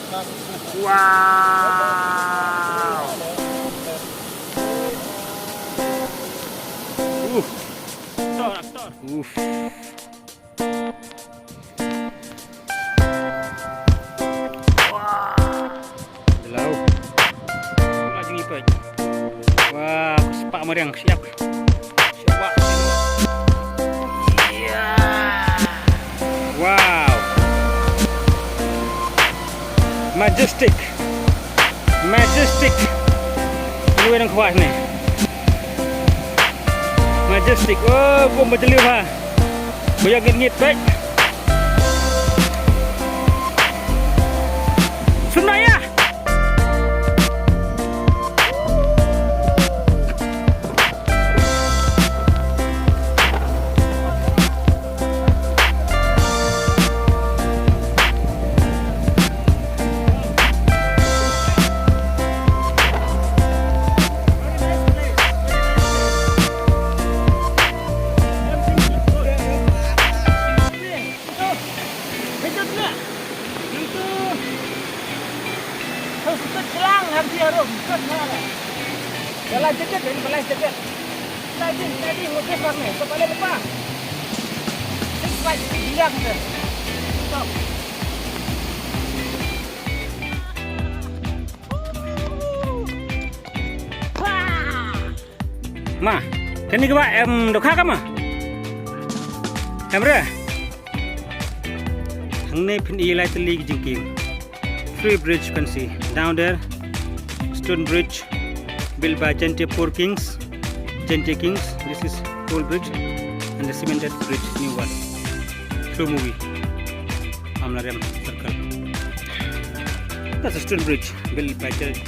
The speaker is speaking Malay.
Wow. Belau. Lagi ngipet. Wah, sepak meriang siap. Siap. Iya. Wow. Majestic. Ini yang kuat nih. Majestic. Oh, gua berjeliu ha. Boyak ngit baik. Sunaya. Jalan jaket dan balai jaket. Tadi ngukis warna. Kepala depan. Cepat hilang tu. Stop. Ma, kan ni ke pak dokha ka ma? Kamera. Hang nei phin i lai tali jingking. Free bridge you can see down there. Stone bridge built by Gente Kings. This is old bridge and the cemented bridge, new one. Slow movie. Amlarem circle. That's a stone bridge built by Gente